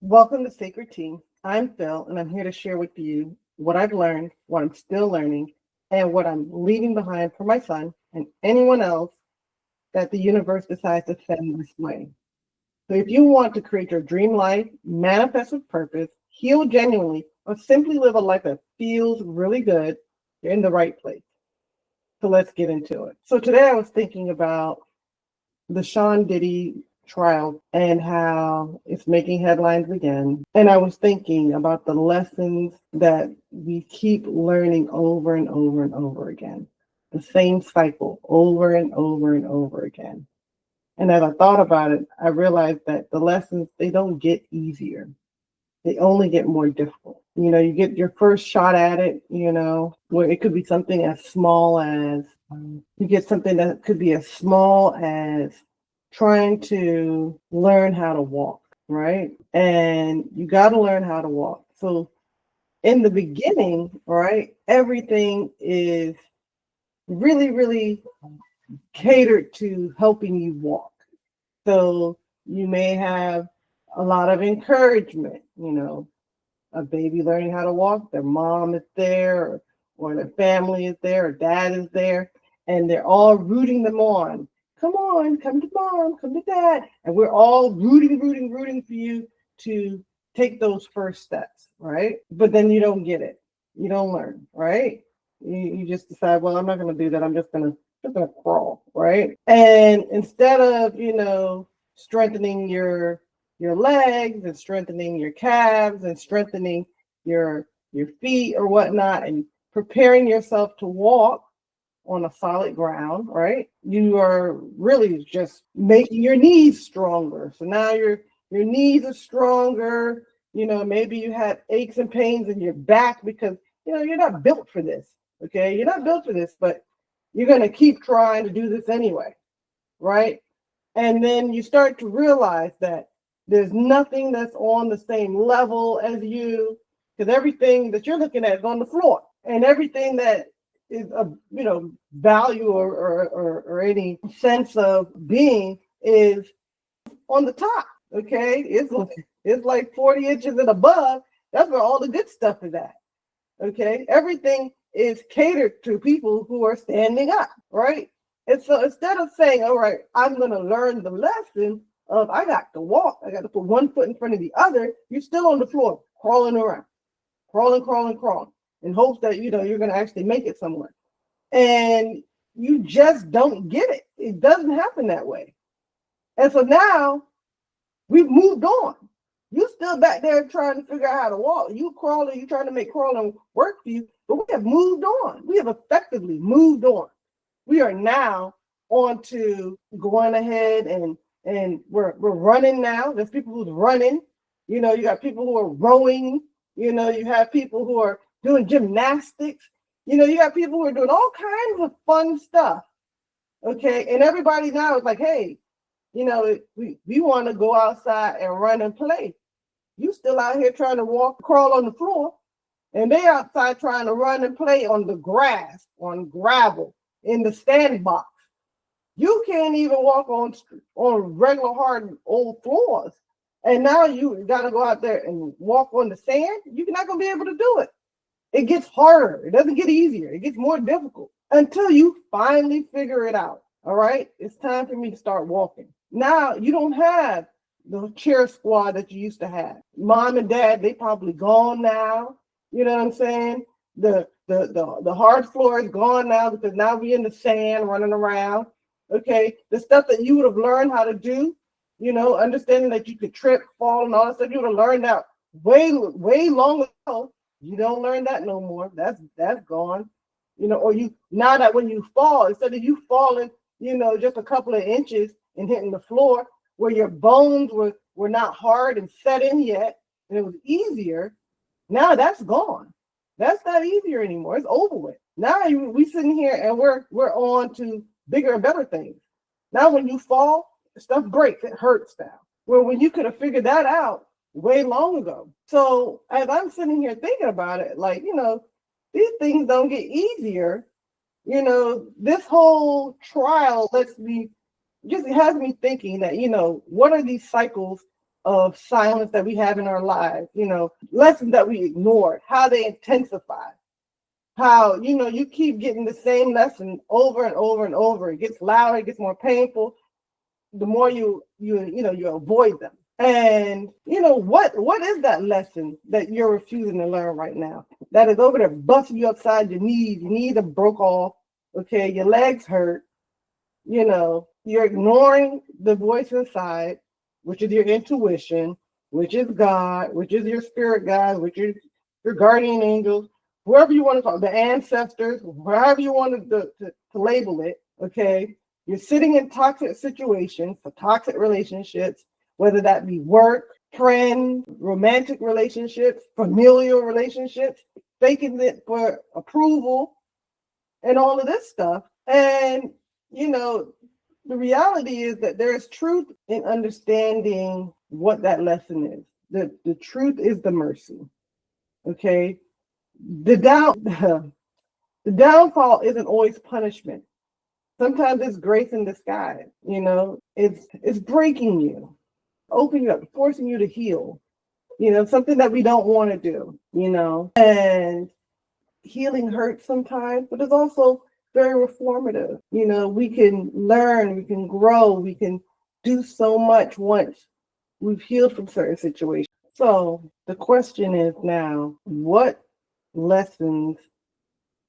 Welcome to Sacred Tea. I'm Phil, and I'm here to share with you what I've learned, what I'm still learning, and what I'm leaving behind for my son and anyone else that the universe decides to send this way. So if you want to create your dream life, manifest with purpose, heal genuinely, or simply live a life that feels really good, you're in the right place. So let's get into it. So today I was thinking about the Sean Diddy trial and how it's making headlines again. And I was thinking about the lessons that we keep learning over and over and over again. The same cycle over and over and over again. And as I thought about it, I realized that the lessons, they don't get easier. They only get more difficult. You get your first shot at it, where it could be something as small as, you get something that could be as small as trying to learn how to walk, right? And you got to learn how to walk. So in the beginning, right, everything is really, really catered to helping you walk. So you may have a lot of encouragement, a baby learning how to walk, their mom is there, or their family is there, or dad is there, and they're all rooting them on. Come on, come to mom, come to dad. And we're all rooting for you to take those first steps, right? But then you don't get it. You don't learn, right? You just decide, well, I'm not going to do that. I'm just going to crawl, right? And instead of, strengthening your legs and strengthening your calves and strengthening your feet or whatnot and preparing yourself to walk on a solid ground, right? You are really just making your knees stronger. So now your knees are stronger. Maybe you have aches and pains in your back because you're not built for this. Okay, you're not built for this, but you're going to keep trying to do this anyway, right? And then you start to realize that there's nothing that's on the same level as you, because everything that you're looking at is on the floor, and everything that is of value or any sense of being is on the top. Okay, it's like 40 inches and above. That's where all the good stuff is at. Okay, everything is catered to people who are standing up, right? And so instead of saying, all right, I'm going to learn the lesson of I got to walk, I got to put one foot in front of the other, you're still on the floor, crawling around, crawling, in hopes that, you're going to actually make it somewhere. And you just don't get it. It doesn't happen that way. And so now we've moved on. You still back there trying to figure out how to walk. You crawling, you trying to make crawling work for you, but we have moved on. We have effectively moved on. We are now on to going ahead and we're running now. There's people who's running. You got people who are rowing. You have people who are doing gymnastics. You got people who are doing all kinds of fun stuff. Okay, and everybody now is like, hey, we want to go outside and run and play. You still out here trying to walk, crawl on the floor, and they outside trying to run and play on the grass, on gravel, in the sandbox. You can't even walk on regular hard old floors. And now you got to go out there and walk on the sand. You're not going to be able to do it. It gets harder. It doesn't get easier. It gets more difficult until you finally figure it out. All right. It's time for me to start walking. Now you don't have the cheer squad that you used to have. Mom and dad, they probably gone now. You know what I'm saying? The hard floor is gone now because now we're in the sand running around. Okay. The stuff that you would have learned how to do, understanding that you could trip, fall, and all that stuff, you would have learned that way long ago. You don't learn that no more. That's gone. Or now that when you fall, instead of you falling, just a couple of inches and hitting the floor where your bones were not hard and set in yet, and it was easier, now that's gone. That's not easier anymore. It's over with. Now we sitting here and we're on to bigger and better things. Now when you fall, stuff breaks. It hurts now. Well, when you could have figured that out way long ago. So as I'm sitting here thinking about it, like, these things don't get easier. This whole trial has me thinking that, what are these cycles of silence that we have in our lives, lessons that we ignored, how they intensify, how, you keep getting the same lesson over and over and over. It gets louder, it gets more painful, the more you avoid them. And what is that lesson that you're refusing to learn right now? That is over there busting you upside your knees are broke off, okay, your legs hurt, you're ignoring the voice inside, which is your intuition, which is God, which is your spirit guide, which is your guardian angels, whoever you want to call it, the ancestors, wherever you want to label it, okay? You're sitting in toxic situations, for toxic relationships, whether that be work, friends, romantic relationships, familial relationships, faking it for approval, and all of this stuff. And, the reality is that there is truth in understanding what that lesson is. The truth is the mercy, okay? The downfall isn't always punishment. Sometimes it's grace in disguise, it's breaking you, opening you up, forcing you to heal, something that we don't want to do, and healing hurts sometimes, but it's also very reformative. We can learn, we can grow, we can do so much once we've healed from certain situations. So the question is now, what lessons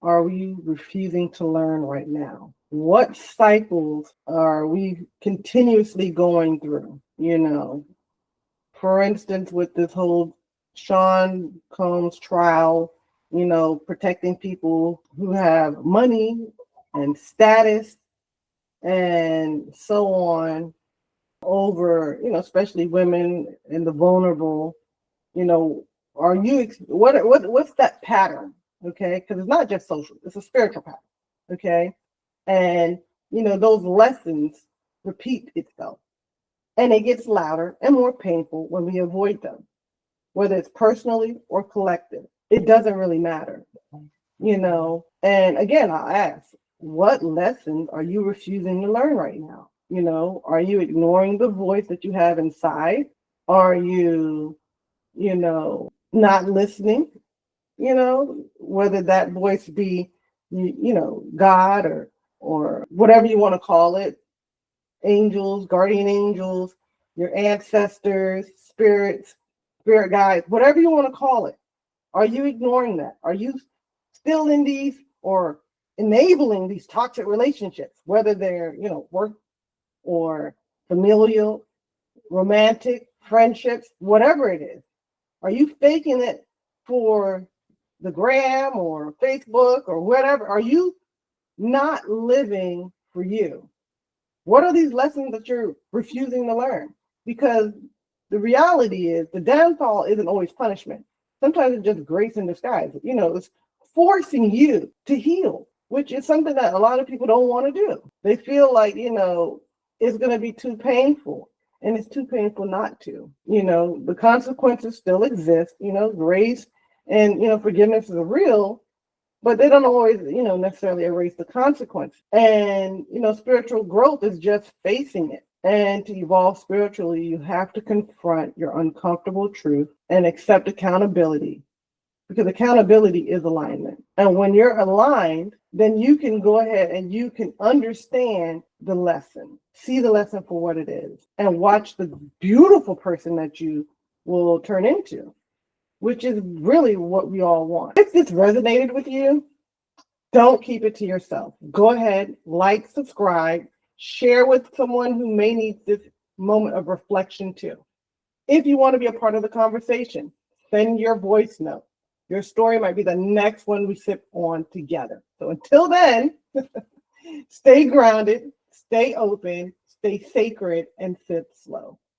are we refusing to learn right now? What cycles are we continuously going through? For instance, with this whole Sean Combs trial, protecting people who have money and status and so on over, especially women and the vulnerable, are you, what's that pattern? Okay, because it's not just social, it's a spiritual pattern. Okay, and those lessons repeat itself, and it gets louder and more painful when we avoid them, whether it's personally or collective. It doesn't really matter, And again, I'll ask, what lessons are you refusing to learn right now? Are you ignoring the voice that you have inside? Are you, not listening? Whether that voice be, God or whatever you want to call it, angels, guardian angels, your ancestors, spirits, spirit guides, whatever you want to call it. Are you ignoring that? Are you still in these or enabling these toxic relationships, whether they're, work or familial, romantic, friendships, whatever it is? Are you faking it for the gram or Facebook or whatever? Are you not living for you? What are these lessons that you're refusing to learn? Because the reality is the downfall isn't always punishment. Sometimes it's just grace in disguise. It's forcing you to heal, which is something that a lot of people don't want to do. They feel like, it's going to be too painful. And it's too painful not to. The consequences still exist. Grace and, forgiveness is real, but they don't always, necessarily erase the consequence. And, spiritual growth is just facing it. And to evolve spiritually, you have to confront your uncomfortable truth and accept accountability, because accountability is alignment. And when you're aligned, then you can go ahead and you can understand the lesson, see the lesson for what it is, and watch the beautiful person that you will turn into, which is really what we all want. If this resonated with you, don't keep it to yourself. Go ahead, like, subscribe, share with someone who may need this moment of reflection too. If you want to be a part of the conversation, send your voice note. Your story might be the next one we sip on together. So until then, stay grounded, stay open, stay sacred, and sip slow.